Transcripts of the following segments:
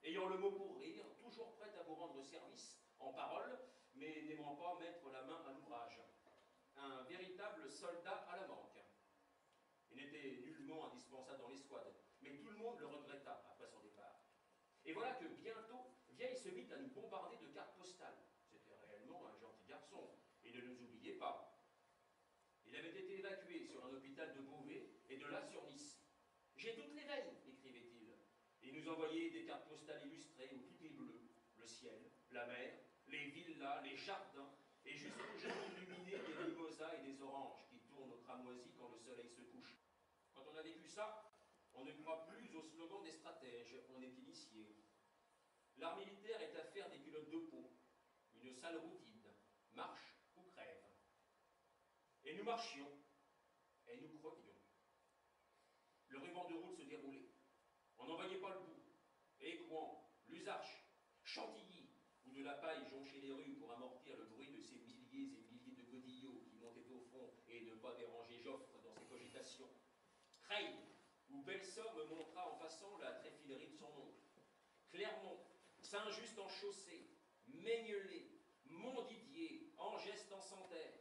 ayant le mot pour rire, toujours prête à vous rendre service en parole, mais n'aimant pas mettre la main à l'ouvrage. Un véritable soldat à la manque. Il n'était nullement indispensable dans l'escouade, mais tout le monde le regretta après son départ. Et voilà que bientôt, Vieille se mit à nous bombarder de cartes postales. C'était réellement un gentil garçon, et ne nous oubliez pas. Il avait été évacué sur un hôpital de Beauvais, et de là sur Nice. « J'ai toutes les veilles !» écrivait-il. Et il nous envoyait des cartes postales illustrées où tout est bleu, le ciel, la mer, les villas, les jardins, et jusqu'aux jardins illuminés des mimosas et des oranges qui tournent au cramoisi quand le soleil se couche. Quand on a vécu ça, on ne croit plus au slogan des stratèges, on est initié. L'art militaire est affaire des culottes de peau, une sale routine, marche ou crève. Et nous marchions, et nous crevions. Le ruban de route se déroulait. On n'en voyait pas le bout. Écouen, Luzarches, Chantilly, où de la paille jonchait les rues pour amortir le bruit de ces milliers et milliers de godillots qui montaient au front et ne pas déranger Joffre dans ses cogitations. Creil, où Belsomme montra en passant la tréfilerie de son oncle. Clermont, Saint-Just en chaussée, Maignelay, Montdidier, Angeste en Santerre.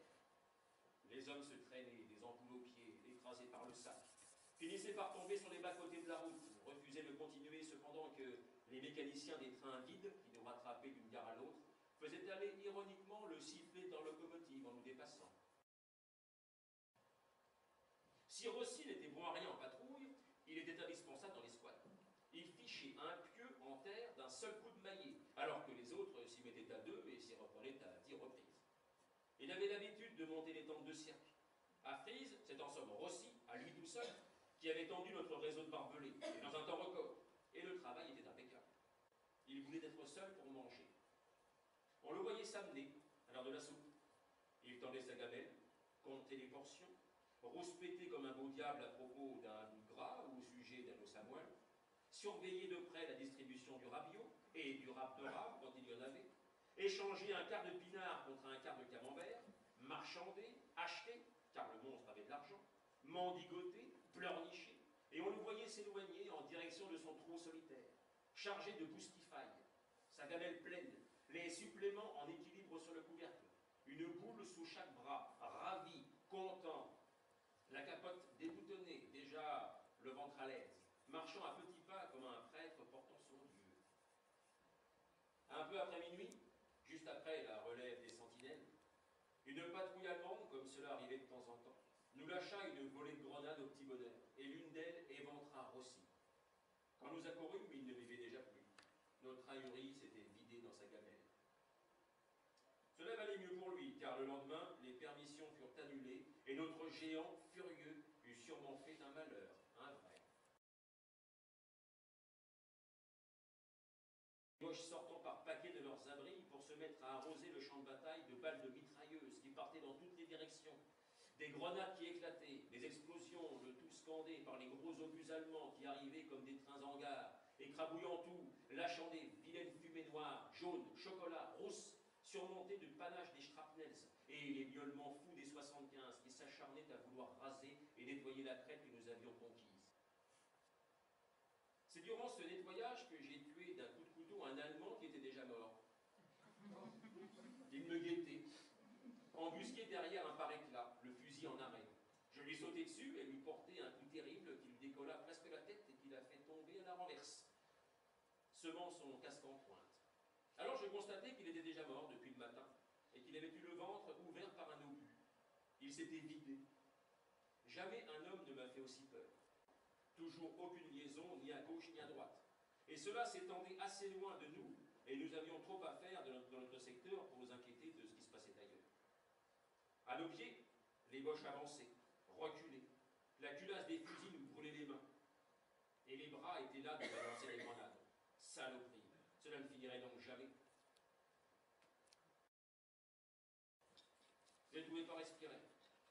Les hommes se traînaient, des ampoules aux pieds, écrasés par le sac, finissaient par tomber sur les bas-côtés de la route, refusaient de continuer cependant que les mécaniciens des trains vides, qui nous rattrapaient d'une gare à l'autre, faisaient aller ironiquement le sifflet de leur locomotive en nous dépassant. Si Rossi n'était bon à rien en patrouille, il était indispensable dans l'escouade. Il fichait un pieu en terre d'un seul coup de maillet, alors que les autres s'y mettaient à deux et s'y reprenaient à 10 reprises. Il avait l'habitude de monter les tentes de cirque. À Frise, c'est en somme Rossi, à lui tout seul, qui avait tendu notre réseau de barbelés, et dans un temps record. Et le travail était impeccable. Il voulait être seul pour manger. On le voyait s'amener à l'heure de la soupe. Il tendait sa gamelle, comptait les portions, rouspétait comme un beau diable à propos d'un bout de gras ou au sujet d'un os à moelle, surveillait de près la distribution du rabiot et du rap de rab quand il y en avait, échanger un quart de pinard contre un quart de camembert, marchander, acheter, car le monstre avait de l'argent, mendigoter, pleurnicher, et on le voyait s'éloigner en direction de son trou solitaire, chargé de boustifailles, sa gamelle pleine, les suppléments en équilibre sur le couvercle, une boule sous chaque bras, ravi, content, la capote déboutonnée, déjà le ventre à l'aise, marchant à petits pas comme un prêtre portant son Dieu. Un peu après minuit, juste après la relève des sentinelles, une patrouille allemande, comme cela arrivait de temps en temps, nous lâcha une volée de grenades au petit bonheur, et l'une d'elles éventra Rossi. Quand nous accourûmes, il ne vivait déjà plus. Notre ahurie s'était vidée dans sa gamelle. Cela valait mieux pour lui, car le lendemain, les permissions furent annulées, et notre géant, furieux, eut sûrement fait un malheur, un vrai. Les Boches sortant par paquets de leurs abris pour se mettre à arroser le champ de bataille de balles de mitrailleuses qui partaient dans toutes les directions, des grenades qui éclataient, des explosions, le tout scandé par les gros obus allemands qui arrivaient comme des trains en gare, écrabouillant tout, lâchant des vilaines fumées noires, jaunes, chocolat, rousses, surmontées du panache des shrapnels et les miaulements fous des 75 qui s'acharnaient à vouloir raser et nettoyer la crête que nous avions conquise. C'est durant ce nettoyage que j'ai tué d'un coup de couteau un Allemand qui était déjà mort. Il me guettait, embusqué derrière un par-éclat, le fusil en arrêt. Je lui sautai dessus et lui portai un coup terrible qui lui décolla presque la tête et qui l'a fait tomber à la renverse, semant son casque en pointe. Alors je constatai qu'il était déjà mort depuis le matin et qu'il avait eu le ventre ouvert par un obus. Il s'était vidé. Jamais un homme ne m'a fait aussi peur. Toujours aucune liaison, ni à gauche ni à droite. Et cela s'étendait assez loin de nous, et nous avions trop à faire dans notre secteur pour nous inquiéter de ce qui se passait ailleurs. À nos pieds, les Boches avançaient, reculaient. La culasse des fusils nous brûlait les mains. Et les bras étaient là de balancer les grenades. Saloperie, cela ne finirait donc jamais. Je ne pouvais pas respirer.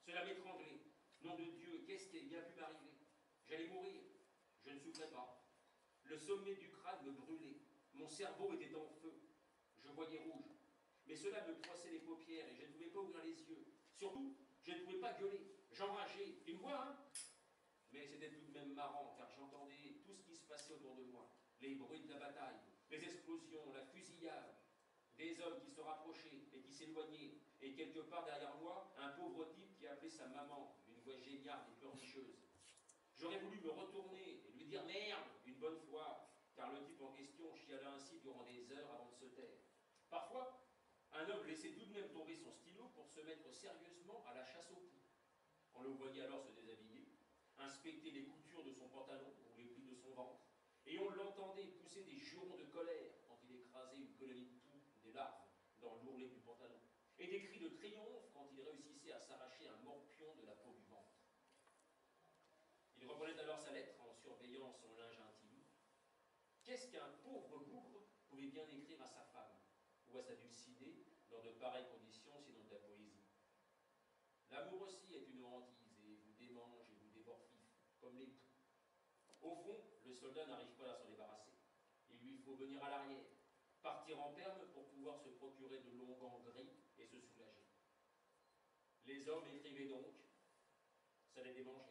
Cela m'étranglait. Nom de Dieu, qu'est-ce qui est bien pu m'arriver? J'allais mourir. Je ne souffrais pas. Le sommet du crâne me brûlait. Mon cerveau était en feu. Je voyais rouge. Mais cela me froissait les paupières et je ne pouvais pas ouvrir les yeux. Surtout, je ne pouvais pas gueuler. J'enrageais. Tu me vois, hein? Mais c'était tout de même marrant, car j'entendais tout ce qui se passait autour de moi. Les bruits de la bataille, Les explosions, la fusillade, des hommes qui se rapprochaient et qui s'éloignaient, et quelque part derrière moi, un pauvre type qui appelait sa maman, d'une voix géniale et pleurnicheuse. J'aurais voulu me retourner et lui dire merde une bonne fois, car le type en question chiala ainsi durant des heures avant de se taire. Parfois, un homme laissait tout de même tomber son stylo pour se mettre sérieusement à la chasse au pouls. On le voyait alors se déshabiller, inspecter les coutures de son pantalon ou les plis de son ventre, et on l'entendait pousser des jurons de colère quand il écrasait une colonie de poux ou des larves dans l'ourlet du pantalon, et des cris de triomphe quand il réussissait à s'arracher un morpion de la peau du ventre. Il reprenait alors sa lettre en surveillant son linge intime. Qu'est-ce qu'un pauvre bougre pouvait bien écrire à sa femme ou à sa dulcinée dans de pareilles conditions, sinon de la poésie? L'amour aussi est une hantise et vous démange et vous dévore vif, comme les poux. Au fond, le soldat n'arrive pas à s'en débarrasser. Il lui faut venir à l'arrière, partir en perme pour pouvoir se procurer de longs gants gris et se soulager. Les hommes écrivaient donc, ça les démangeait.